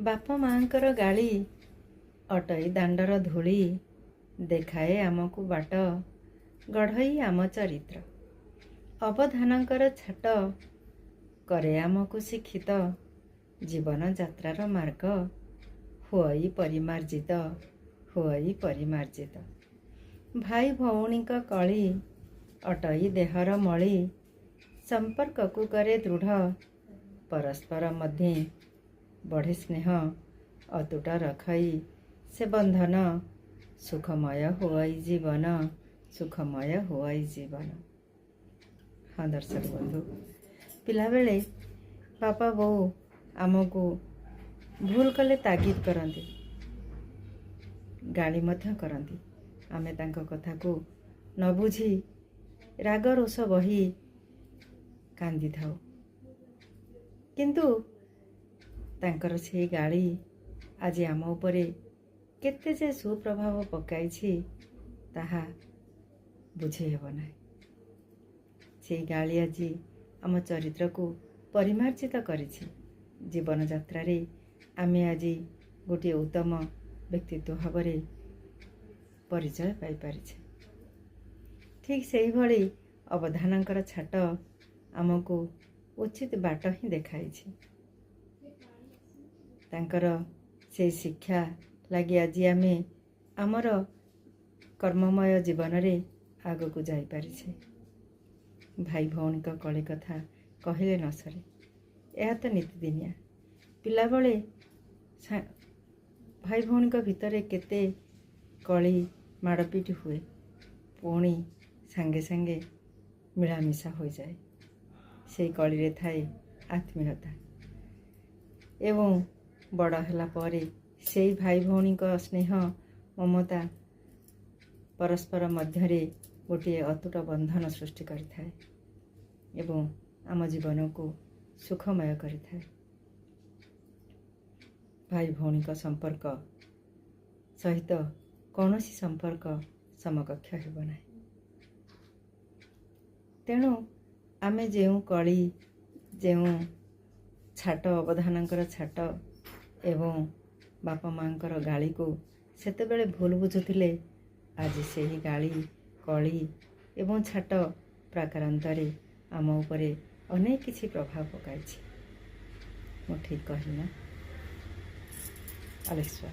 ବାପା ମାଙ୍କର ଗାଳି ଅଟଇ ଦାଣ୍ଡର ଧୂଳି ଦେଖାଏ ଆମକୁ ବାଟ ଗଢ଼ଇ ଆମ ଚରିତ୍ର। ଅବଧାନଙ୍କର ଛାଟ କରେ ଆମକୁ ଶିକ୍ଷିତ। ଜୀବନ ଯାତ୍ରାର ମାର୍ଗ ହୁଅଇ ପରିମାର୍ଜିତ, ହୁଅଇ ପରିମାର୍ଜିତ। ଭାଇ ଭଉଣୀଙ୍କ କଳି ଅଟଇ ଦେହର ମଳି ସମ୍ପର୍କକୁ କରେ ଦୃଢ଼। ପରସ୍ପର ମଧ୍ୟେ ବଢ଼େ ସ୍ନେହ ଅତୁଟ ରଖଇ ସେ ବନ୍ଧନ। ସୁଖମୟ ହୁଅଇ ଜୀବନ, ସୁଖମୟ ହୁଅଇ ଜୀବନ। ହଁ ଦର୍ଶକ ବନ୍ଧୁ, ପିଲାବେଳେ ବାପା ବୋଉ ଆମକୁ ଭୁଲ କଲେ ତାଗିଦ କରନ୍ତି, ଗାଳି ମଧ୍ୟ କରନ୍ତି। ଆମେ ତାଙ୍କ କଥାକୁ ନ ବୁଝି ରାଗ ରୋଷ ବହି କାନ୍ଦିଥାଉ। କିନ୍ତୁ ତାଙ୍କର ସେହି ଗାଳି ଆଜି ଆମ ଉପରେ କେତେ ଯେ ସୁପ୍ରଭାବ ପକାଇଛି ତାହା ବୁଝେଇ ହେବ ନାହିଁ। ସେହି ଗାଳି ଆଜି ଆମ ଚରିତ୍ରକୁ ପରିମାର୍ଜିତ କରିଛି। ଜୀବନଯାତ୍ରାରେ ଆମେ ଆଜି ଗୋଟିଏ ଉତ୍ତମ ବ୍ୟକ୍ତିତ୍ୱ ଭାବରେ ପରିଚୟ ପାଇପାରିଛେ। ଠିକ୍ ସେହିଭଳି ଅବଧାନଙ୍କର ଛାଟ ଆମକୁ ଉଚିତ ବାଟ ହିଁ ଦେଖାଇଛି। ତାଙ୍କର ସେହି ଶିକ୍ଷା ଲାଗି ଆଜି ଆମେ ଆମର କର୍ମମୟ ଜୀବନରେ ଆଗକୁ ଯାଇପାରିଛେ। ଭାଇ ଭଉଣୀଙ୍କ କଳି କଥା କହିଲେ ନ ସରେ। ଏହା ତ ନିତିଦିନିଆ। ପିଲାବେଳେ ଭାଇ ଭଉଣୀଙ୍କ ଭିତରେ କେତେ କଳି ମାଡ଼ପିଟ ହୁଏ, ପୁଣି ସାଙ୍ଗେ ସାଙ୍ଗେ ମିଳାମିଶା ହୋଇଯାଏ। ସେହି କଳିରେ ଥାଏ ଆତ୍ମୀୟତା ଏବଂ ବଡ଼ ହେଲା ପରେ ସେହି ଭାଇ ଭଉଣୀଙ୍କ ସ୍ନେହ ମମତା ପରସ୍ପର ମଧ୍ୟରେ ଗୋଟିଏ ଅତୁଟ ବନ୍ଧନ ସୃଷ୍ଟି କରିଥାଏ ଏବଂ ଆମ ଜୀବନକୁ ସୁଖମୟ କରିଥାଏ। ଭାଇ ଭଉଣୀଙ୍କ ସମ୍ପର୍କ ସହିତ କୌଣସି ସମ୍ପର୍କ ସମକକ୍ଷ ହେବ ନାହିଁ। ତେଣୁ ଆମେ ଯେଉଁ କଳି, ଯେଉଁ ଛାଟ, ଅବଧାନଙ୍କର ଛାଟ ଏବଂ ବାପା ମାଙ୍କର ଗାଳିକୁ ସେତେବେଳେ ଭୁଲ ବୁଝୁଥିଲେ, ଆଜି ସେହି ଗାଳି, କଳି ଏବଂ ଛାଟ ପ୍ରାକାରାନ୍ତରେ ଆମ ଉପରେ ଅନେକ କିଛି ପ୍ରଭାବ ପକାଇଛି। ମୁଁ ଠିକ୍ କହିଲି ନା? ଆଲେକ୍ସା।